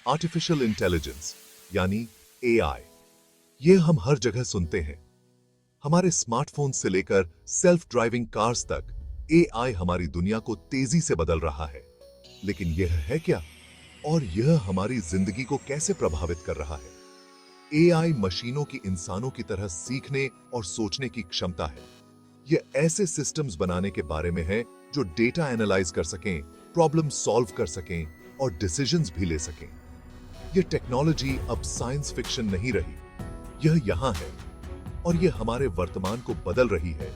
Artificial intelligence यानी AI, ये हम हर जगह सुनते हैं। हमारे स्मार्टफोन से लेकर सेल्फ ड्राइविंग कार्स तक एआई हमारी दुनिया को तेजी से बदल रहा है। लेकिन यह है क्या, और यह हमारी जिंदगी को कैसे प्रभावित कर रहा है? एआई मशीनों की इंसानों की तरह सीखने और सोचने की क्षमता है। यह ऐसे सिस्टम्स बनाने के बारे में है जो डेटा एनालाइज कर सकें, प्रॉब्लम सॉल्व कर सकें और डिसीजंस भी ले सकें। यह टेक्नोलॉजी अब साइंस फिक्शन नहीं रही, यह यहां है और यह हमारे वर्तमान को बदल रही है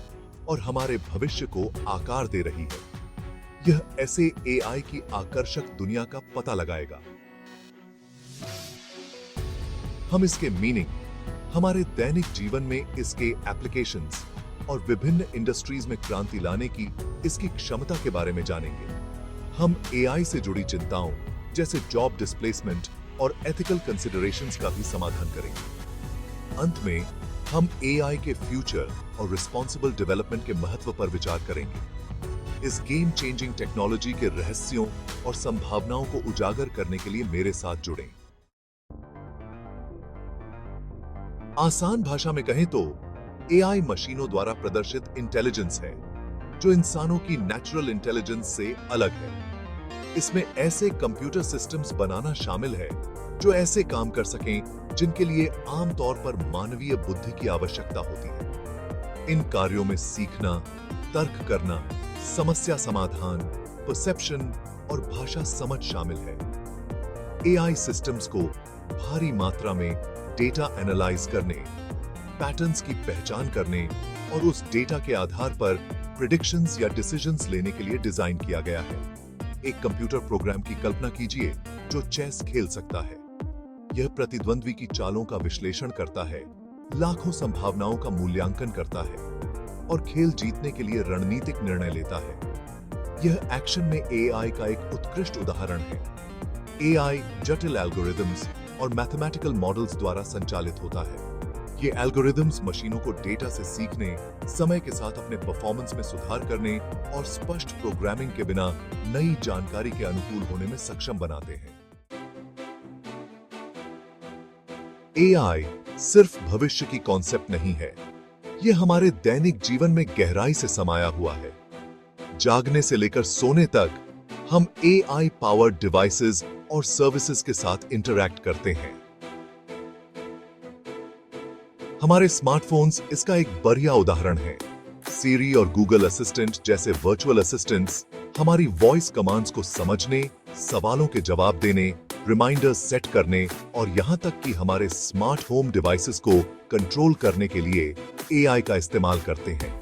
और हमारे भविष्य को आकार दे रही है। यह ऐसे एआई की आकर्षक दुनिया का पता लगाएगा। हम इसके मीनिंग, हमारे दैनिक जीवन में इसके एप्लीकेशंस और विभिन्न इंडस्ट्रीज में क्रांति लाने की इसकी क्षमता के बारे में जानेंगे। हम एआई से जुड़ी चिंताओं जैसे जॉब डिस्प्लेसमेंट और एथिकल कंसिडरेशंस का भी समाधान करेंगे। अंत में हम एआई के फ्यूचर और रिस्पॉन्सिबल डेवलपमेंट के महत्व पर विचार करेंगे। इस गेम चेंजिंग टेक्नोलॉजी के रहस्यों और संभावनाओं को उजागर करने के लिए मेरे साथ जुड़ें। आसान भाषा में कहें तो एआई मशीनों द्वारा प्रदर्शित इंटेलिजेंस है जो इंसानों की नेचुरल इंटेलिजेंस से अलग है। इसमें ऐसे कंप्यूटर सिस्टम्स बनाना शामिल है जो ऐसे काम कर सकें जिनके लिए आमतौर पर मानवीय बुद्धि की आवश्यकता होती है। इन कार्यों में सीखना, तर्क करना, समस्या समाधान, परसेप्शन और भाषा समझ शामिल है। एआई सिस्टम्स को भारी मात्रा में डेटा एनालाइज करने, पैटर्न्स की पहचान करने और उस डेटा के आधार पर प्रेडिक्शंस या डिसीजंस लेने के लिए डिजाइन किया गया है। एक कंप्यूटर प्रोग्राम की कल्पना कीजिए जो चेस खेल सकता है। यह प्रतिद्वंद्वी की चालों का विश्लेषण करता है, लाखों संभावनाओं का मूल्यांकन करता है और खेल जीतने के लिए रणनीतिक निर्णय लेता है। यह एक्शन में एआई का एक उत्कृष्ट उदाहरण है। एआई जटिल एल्गोरिदम्स और मैथमेटिकल मॉडल्स द्वारा संचालित होता है। ये एल्गोरिदम्स मशीनों को डेटा से सीखने, समय के साथ अपने परफॉर्मेंस में सुधार करने और स्पष्ट प्रोग्रामिंग के बिना नई जानकारी के अनुकूल होने में सक्षम बनाते हैं। एआई सिर्फ भविष्य की कॉन्सेप्ट नहीं है, यह हमारे दैनिक जीवन में गहराई से समाया हुआ है। जागने से लेकर सोने तक हम एआई पावर्ड डिवाइसेस और सर्विसेज के साथ इंटरैक्ट करते हैं। हमारे स्मार्टफोन्स इसका एक बढ़िया उदाहरण है। सीरी और गूगल असिस्टेंट जैसे वर्चुअल असिस्टेंट्स हमारी वॉइस कमांड्स को समझने, सवालों के जवाब देने, रिमाइंडर्स सेट करने और यहां तक कि हमारे स्मार्ट होम डिवाइसेस को कंट्रोल करने के लिए एआई का इस्तेमाल करते हैं।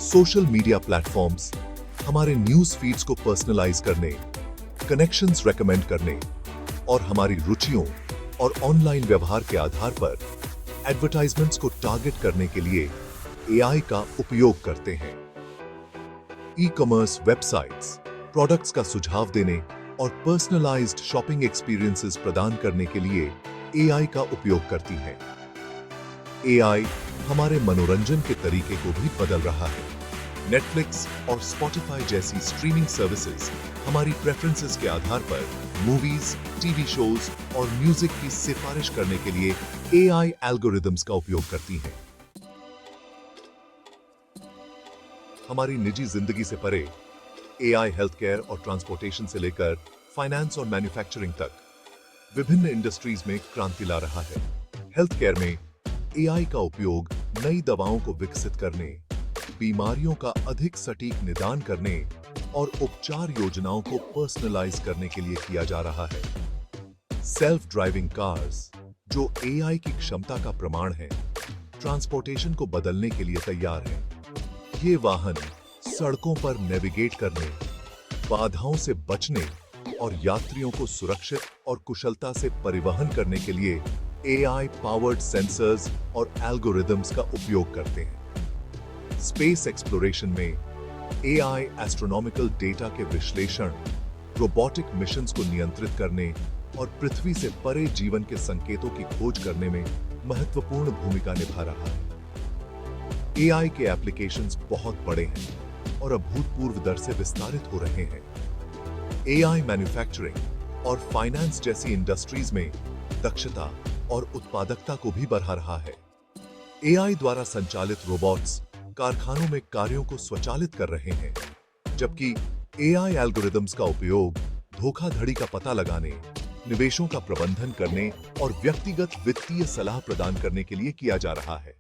सोशल मीडिया प्लेटफॉर्म्स हमारे न्यूज फीड्स को पर्सनलाइज करने, कनेक्शंस रेकमेंड करने और हमारी रुचियों और ऑनलाइन व्यवहार के आधार पर एडवर्टाइजमेंट्स को टारगेट करने के लिए एआई का उपयोग करते हैं। ई-कॉमर्स वेबसाइट्स प्रोडक्ट्स का सुझाव देने और पर्सनलाइज्ड शॉपिंग एक्सपीरियंसेस प्रदान करने के लिए एआई का उपयोग करती हैं। एआई हमारे मनोरंजन के तरीके को भी बदल रहा है। नेटफ्लिक्स और स्पॉटिफाई जैसी स्ट्रीमिंग सर्विसेज हमारी प्रेफरेंसेस के आधार पर मूवीज, टीवी शोज और म्यूजिक की सिफारिश करने के लिए एआई एल्गोरिदम्स का उपयोग करती हैं। हमारी निजी जिंदगी से परे एआई हेल्थ केयर और ट्रांसपोर्टेशन से लेकर फाइनेंस और मैन्युफैक्चरिंग तक विभिन्न इंडस्ट्रीज में क्रांति ला रहा है। हेल्थ केयर में एआई का उपयोग नई दवाओं को विकसित करने, बीमारियों का अधिक सटीक निदान करने और उपचार योजनाओं को पर्सनलाइज करने के लिए किया जा रहा है। सेल्फ ड्राइविंग कार्स, जो एआई की क्षमता का प्रमाण है, ट्रांसपोर्टेशन को बदलने के लिए तैयार हैं। ये वाहन सड़कों पर नेविगेट करने, बाधाओं से बचने और यात्रियों को सुरक्षित और कुशलता से परिवहन करने के लिए एआई पावर्ड सेंसर्स और एल्गोरिदम्स का उपयोग करते हैं। स्पेस एक्सप्लोरेशन में एआई एस्ट्रोनॉमिकल डेटा के विश्लेषण, रोबोटिक मिशंस को नियंत्रित करने और पृथ्वी से परे जीवन के संकेतों की खोज करने में महत्वपूर्ण भूमिका निभा रहा है। एआई के एप्लीकेशंस बहुत बड़े हैं और अभूतपूर्व दर से विस्तारित हो रहे हैं। एआई मैन्युफैक्चरिंग और फाइनेंस जैसी इंडस्ट्रीज में दक्षता और उत्पादकता को भी बढ़ा रहा है। एआई द्वारा संचालित रोबोट्स कारखानों में कार्यों को स्वचालित कर रहे हैं, जबकि एआई एल्गोरिदम्स का उपयोग धोखाधड़ी का पता लगाने, निवेशों का प्रबंधन करने और व्यक्तिगत वित्तीय सलाह प्रदान करने के लिए किया जा रहा है।